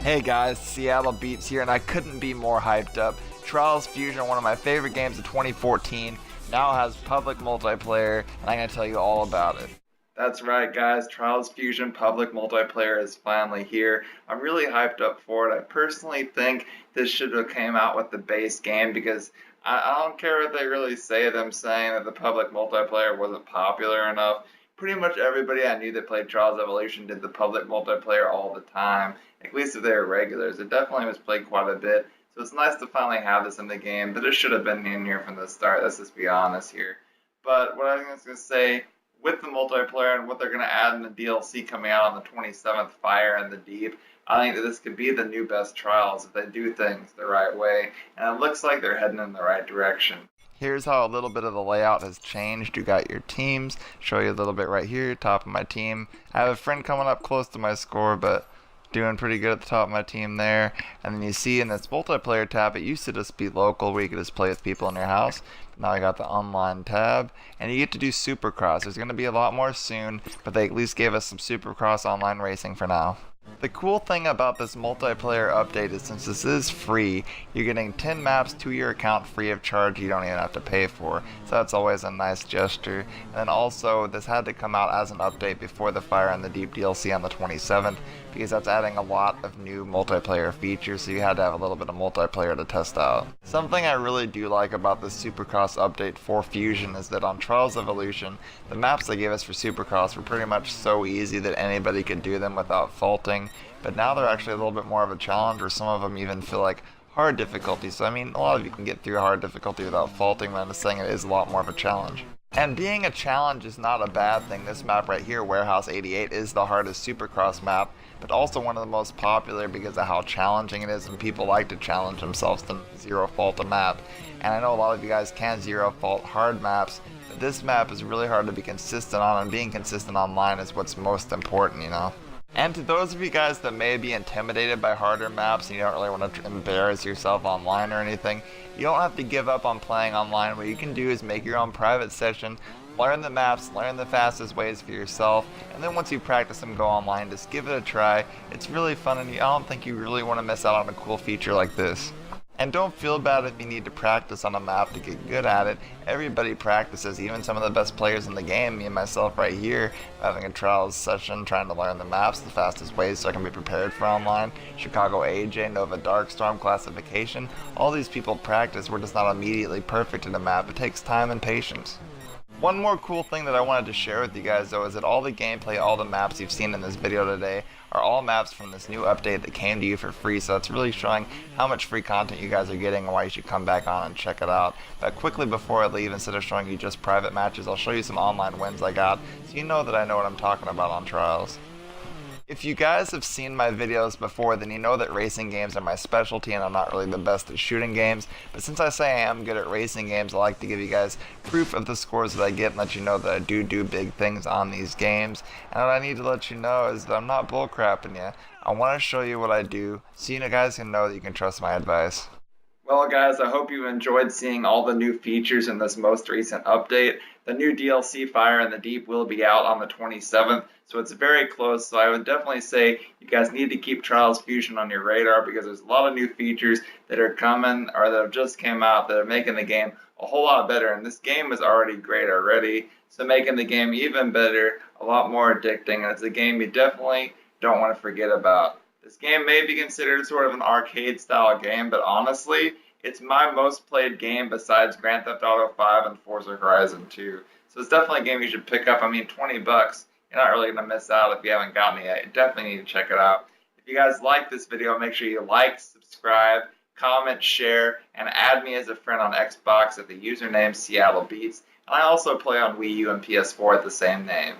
Hey guys, SeattleBeats here, and I couldn't be more hyped up. Trials Fusion, one of my favorite games of 2014, now has public multiplayer, and I'm going to tell you all about it. That's right, guys. Trials Fusion public multiplayer is finally here. I'm really hyped up for it. I personally think this should have came out with the base game because I don't care what they really say, them saying that the public multiplayer wasn't popular enough. Pretty much everybody I knew that played Trials Evolution did the public multiplayer all the time, at least if they were regulars. It definitely was played quite a bit, so it's nice to finally have this in the game, but it should have been in here from the start. Let's just be honest here. But what I was going to say, with the multiplayer and what they're going to add in the DLC coming out on the 27th, Fire in the Deep, I think that this could be the new best Trials if they do things the right way, and it looks like they're heading in the right direction. Here's how a little bit of the layout has changed. You got your teams, show you a little bit right here, top of my team. I have a friend coming up close to my score, but doing pretty good at the top of my team there. And then you see in this multiplayer tab, it used to just be local where you could just play with people in your house. But now I got the online tab, and you get to do Supercross. There's going to be a lot more soon, but they at least gave us some Supercross online racing for now. The cool thing about this multiplayer update is since this is free, you're getting 10 maps to your account free of charge you don't even have to pay for. So that's always a nice gesture. And then also, this had to come out as an update before the Fire in the Deep DLC on the 27th, because that's adding a lot of new multiplayer features, so you had to have a little bit of multiplayer to test out. Something I really do like about this Supercross update for Fusion is that on Trials Evolution, the maps they gave us for Supercross were pretty much so easy that anybody could do them without faulting, but now they're actually a little bit more of a challenge, or some of them even feel like hard difficulty. So I mean, a lot of you can get through hard difficulty without faulting, but I'm just saying it is a lot more of a challenge. And being a challenge is not a bad thing. This map right here, Warehouse 88, is the hardest Supercross map, but also one of the most popular because of how challenging it is, and people like to challenge themselves to zero fault a map. And I know a lot of you guys can zero fault hard maps, but this map is really hard to be consistent on, and being consistent online is what's most important, you know? And to those of you guys that may be intimidated by harder maps and you don't really want to embarrass yourself online or anything, you don't have to give up on playing online. What you can do is make your own private session, learn the maps, learn the fastest ways for yourself, and then once you practice them, go online, just give it a try. It's really fun, and I don't think you really want to miss out on a cool feature like this. And don't feel bad if you need to practice on a map to get good at it. Everybody practices, even some of the best players in the game. Me and myself right here, having a trials session, trying to learn the maps the fastest ways so I can be prepared for online. Chicago AJ, Nova Darkstorm, Classification. All these people practice. We're just not immediately perfect in a map. It takes time and patience. One more cool thing that I wanted to share with you guys though is that all the gameplay, all the maps you've seen in this video today are all maps from this new update that came to you for free, so it's really showing how much free content you guys are getting and why you should come back on and check it out. But quickly before I leave, instead of showing you just private matches, I'll show you some online wins I got so you know that I know what I'm talking about on Trials. If you guys have seen my videos before, then you know that racing games are my specialty and I'm not really the best at shooting games, but since I say I am good at racing games, I like to give you guys proof of the scores that I get and let you know that I do big things on these games. And what I need to let you know is that I'm not bullcrapping you. I want to show you what I do so you guys can know that you can trust my advice. Well guys, I hope you enjoyed seeing all the new features in this most recent update. The new DLC Fire in the Deep will be out on the 27th, so it's very close, so I would definitely say you guys need to keep Trials Fusion on your radar because there's a lot of new features that are coming or that have just came out that are making the game a whole lot better, and this game is already great already, so making the game even better, a lot more addicting, and it's a game you definitely don't want to forget about. This game may be considered sort of an arcade-style game, but honestly, it's my most played game besides Grand Theft Auto 5 and Forza Horizon 2. So it's definitely a game you should pick up. I mean, $20, you're not really going to miss out if you haven't gotten it yet. You definitely need to check it out. If you guys like this video, make sure you like, subscribe, comment, share, and add me as a friend on Xbox at the username SeattleBeats. And I also play on Wii U and PS4 at the same name.